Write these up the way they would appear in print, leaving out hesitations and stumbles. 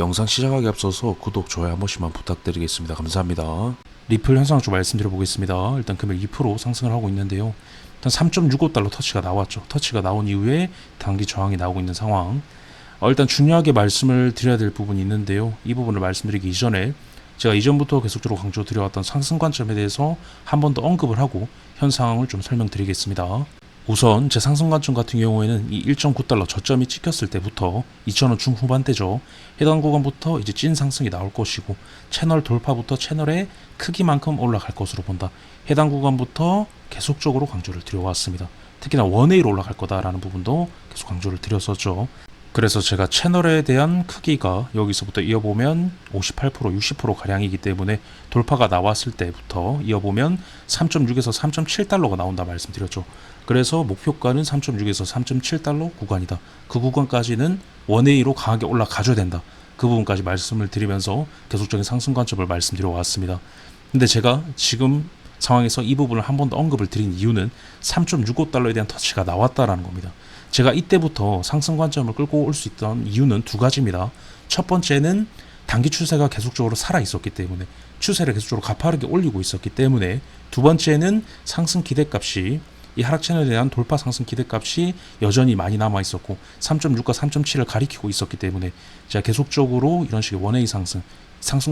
영상 시작하기 앞서서 구독, 좋아요 한 번씩만 부탁드리겠습니다. 감사합니다. 리플 현상을 좀 말씀드려 보겠습니다. 일단 금일 2% 상승을 하고 있는데요. 일단 3.65달러 터치가 나왔죠. 터치가 나온 이후에 단기 저항이 나오고 있는 상황. 일단 중요하게 말씀을 드려야 될 부분이 있는데요. 이 부분을 말씀드리기 이전에 제가 이전부터 계속적으로 강조드려왔던 상승 관점에 대해서 한 번 더 언급을 하고 현 상황을 좀 설명드리겠습니다. 우선 제 상승 관점 같은 경우에는 이 1.9달러 저점이 찍혔을 때부터 2,000원 중후반대죠. 해당 구간부터 이제 찐 상승이 나올 것이고 채널 돌파부터 채널의 크기만큼 올라갈 것으로 본다. 해당 구간부터 계속적으로 강조를 드려왔습니다. 특히나 원웨이로 올라갈 거다라는 부분도 계속 강조를 드렸었죠. 그래서 제가 채널에 대한 크기가 여기서부터 이어보면 58%, 60% 가량이기 때문에 돌파가 나왔을 때부터 이어보면 3.6에서 3.7달러가 나온다 말씀드렸죠. 그래서 목표가는 3.6에서 3.7달러 구간이다. 그 구간까지는 원웨이로 강하게 올라가줘야 된다. 그 부분까지 말씀을 드리면서 계속적인 상승 관점을 말씀드려 왔습니다. 근데 제가 지금 상황에서 이 부분을 한 번 더 언급을 드린 이유는 3.65달러에 대한 터치가 나왔다라는 겁니다. 제가 이때부터 상승 관점을 끌고 올 수 있던 이유는 두 가지입니다. 첫 번째는 단기 추세가 계속적으로 살아 있었기 때문에 추세를 계속적으로 가파르게 올리고 있었기 때문에, 두 번째는 상승 기대값이 이 하락 채널에 대한 돌파 상승 기대값이 여전히 많이 남아 있었고 3.6과 3.7을 가리키고 있었기 때문에 제가 계속적으로 이런 식의 원웨이 상승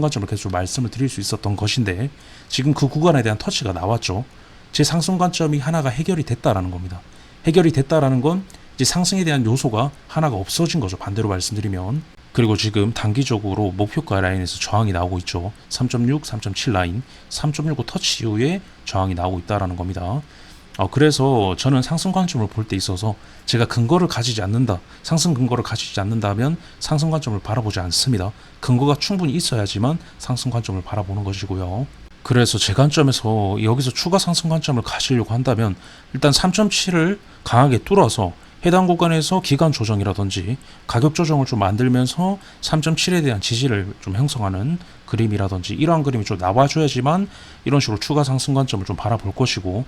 관점을 계속 말씀을 드릴 수 있었던 것인데, 지금 그 구간에 대한 터치가 나왔죠. 제 상승 관점이 하나가 해결이 됐다라는 겁니다. 해결이 됐다라는 건 이제 상승에 대한 요소가 하나가 없어진 거죠. 반대로 말씀드리면. 그리고 지금 단기적으로 목표가 라인에서 저항이 나오고 있죠. 3.6, 3.7 라인, 3.65 터치 이후에 저항이 나오고 있다라는 겁니다. 그래서 저는 상승 관점을 볼 때 있어서 제가 근거를 가지지 않는다, 상승 근거를 가지지 않는다면 상승 관점을 바라보지 않습니다. 근거가 충분히 있어야지만 상승 관점을 바라보는 것이고요. 그래서 제 관점에서 여기서 추가 상승 관점을 가지려고 한다면 일단 3.7을 강하게 뚫어서 해당 구간에서 기간 조정이라든지 가격 조정을 좀 만들면서 3.7에 대한 지지를 좀 형성하는 그림이라든지 이러한 그림이 좀 나와줘야지만 이런 식으로 추가 상승 관점을 좀 바라볼 것이고,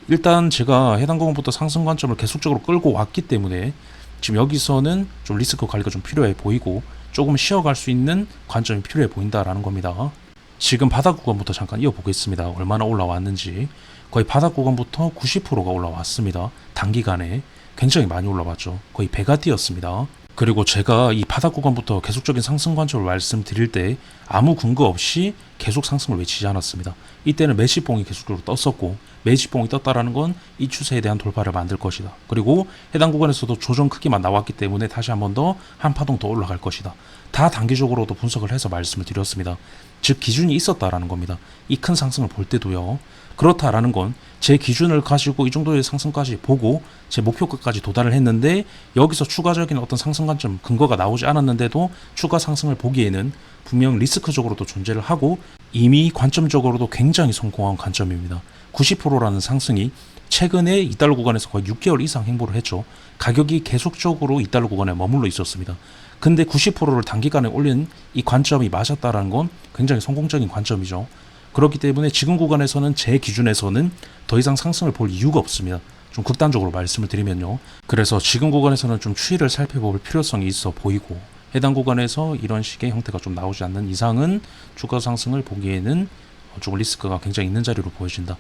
일단 제가 해당 구간부터 상승 관점을 계속적으로 끌고 왔기 때문에 지금 여기서는 좀 리스크 관리가 좀 필요해 보이고 조금 쉬어갈 수 있는 관점이 필요해 보인다라는 겁니다. 지금 바닥 구간부터 잠깐 이어보겠습니다. 얼마나 올라왔는지. 거의 바닥 구간부터 90%가 올라왔습니다. 단기간에 굉장히 많이 올라왔죠. 거의 배가 뛰었습니다. 그리고 제가 이 바닥 구간부터 계속적인 상승 관점을 말씀드릴 때 아무 근거 없이 계속 상승을 외치지 않았습니다. 이때는 매집봉이 계속적으로 떴었고, 매집봉이 떴다라는 건 이 추세에 대한 돌파를 만들 것이다. 그리고 해당 구간에서도 조정 크기만 나왔기 때문에 다시 한 번 더 한 파동 더 올라갈 것이다. 다 단기적으로도 분석을 해서 말씀을 드렸습니다. 즉 기준이 있었다라는 겁니다. 이 큰 상승을 볼 때도요. 그렇다라는 건 제 기준을 가지고 이 정도의 상승까지 보고 제 목표가까지 도달을 했는데, 여기서 추가적인 어떤 상승 관점 근거가 나오지 않았는데도 추가 상승을 보기에는 분명 리스크적으로도 존재를 하고 이미 관점적으로도 굉장히 성공한 관점입니다. 90%라는 상승이 최근에 2달러 구간에서 거의 6개월 이상 행보를 했죠. 가격이 계속적으로 2달러 구간에 머물러 있었습니다. 근데 90%를 단기간에 올린 이 관점이 맞았다라는 건 굉장히 성공적인 관점이죠. 그렇기 때문에 지금 구간에서는 제 기준에서는 더 이상 상승을 볼 이유가 없습니다. 좀 극단적으로 말씀을 드리면요. 그래서 지금 구간에서는 좀 추이를 살펴볼 필요성이 있어 보이고, 해당 구간에서 이런 식의 형태가 좀 나오지 않는 이상은 주가 상승을 보기에는 조금 리스크가 굉장히 있는 자리로 보여진다.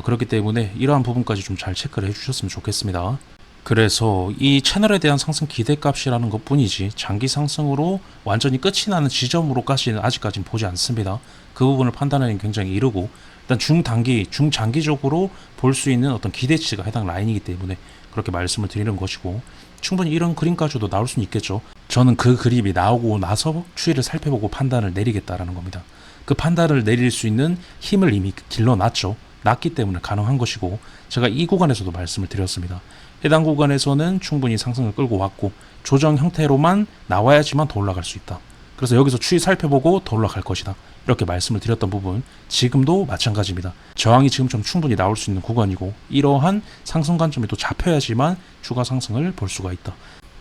그렇기 때문에 이러한 부분까지 좀 잘 체크를 해주셨으면 좋겠습니다. 그래서 이 채널에 대한 상승 기대값이라는 것 뿐이지 장기 상승으로 완전히 끝이 나는 지점으로까지는 아직까지는 보지 않습니다. 그 부분을 판단하기는 굉장히 이르고, 일단 중단기, 중장기적으로 볼 수 있는 어떤 기대치가 해당 라인이기 때문에 그렇게 말씀을 드리는 것이고, 충분히 이런 그림까지도 나올 수는 있겠죠. 저는 그 그림이 나오고 나서 추이를 살펴보고 판단을 내리겠다라는 겁니다. 그 판단을 내릴 수 있는 힘을 이미 길러놨죠. 났기 때문에 가능한 것이고, 제가 이 구간에서도 말씀을 드렸습니다. 해당 구간에서는 충분히 상승을 끌고 왔고 조정 형태로만 나와야지만 더 올라갈 수 있다. 그래서 여기서 추이 살펴보고 더 올라갈 것이다. 이렇게 말씀을 드렸던 부분 지금도 마찬가지입니다. 저항이 지금 좀 충분히 나올 수 있는 구간이고 이러한 상승 관점이 또 잡혀야지만 추가 상승을 볼 수가 있다.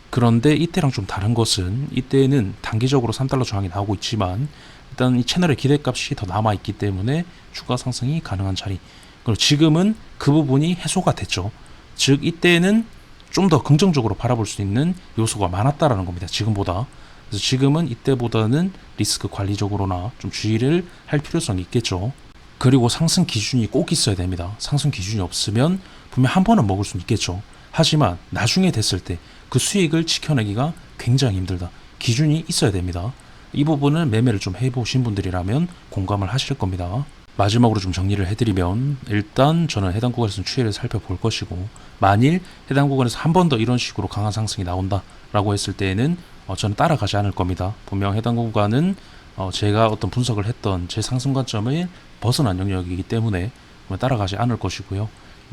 그런데 이때랑 좀 다른 것은 이때는 단기적으로 3달러 저항이 나오고 있지만 일단 이 채널의 기대값이 더 남아있기 때문에 추가 상승이 가능한 자리. 그리고 지금은 그 부분이 해소가 됐죠. 즉 이때는 좀 더 긍정적으로 바라볼 수 있는 요소가 많았다라는 겁니다. 지금보다. 그래서 지금은 이때보다는 리스크 관리적으로나 좀 주의를 할 필요성이 있겠죠. 그리고 상승 기준이 꼭 있어야 됩니다. 상승 기준이 없으면 분명 한 번은 먹을 수는 있겠죠. 하지만 나중에 됐을 때 그 수익을 지켜내기가 굉장히 힘들다. 기준이 있어야 됩니다. 이 부분은 매매를 좀 해보신 분들이라면 공감을 하실 겁니다. 마지막으로 좀 정리를 해드리면 일단 저는 해당 구간에서는 추이를 살펴볼 것이고, 만일 해당 구간에서 한 번 더 이런 식으로 강한 상승이 나온다 라고 했을 때에는 저는 따라가지 않을 겁니다. 분명 해당 구간은 제가 어떤 분석을 했던 제 상승 관점을 벗어난 영역이기 때문에 따라가지 않을 것이고요.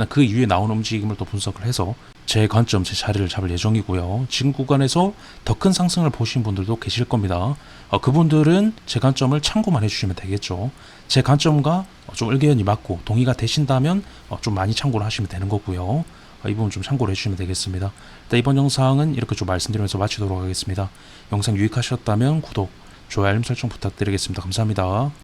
그 이후에 나온 움직임을 또 분석을 해서 제 관점, 제 자리를 잡을 예정이고요. 지금 구간에서 더 큰 상승을 보신 분들도 계실 겁니다. 그분들은 제 관점을 참고만 해주시면 되겠죠. 제 관점과 좀 의견이 맞고 동의가 되신다면 좀 많이 참고를 하시면 되는 거고요. 이 부분 좀 참고를 해주시면 되겠습니다. 일단 이번 영상은 이렇게 좀 말씀드리면서 마치도록 하겠습니다. 영상 유익하셨다면 구독, 좋아요, 알림 설정 부탁드리겠습니다. 감사합니다.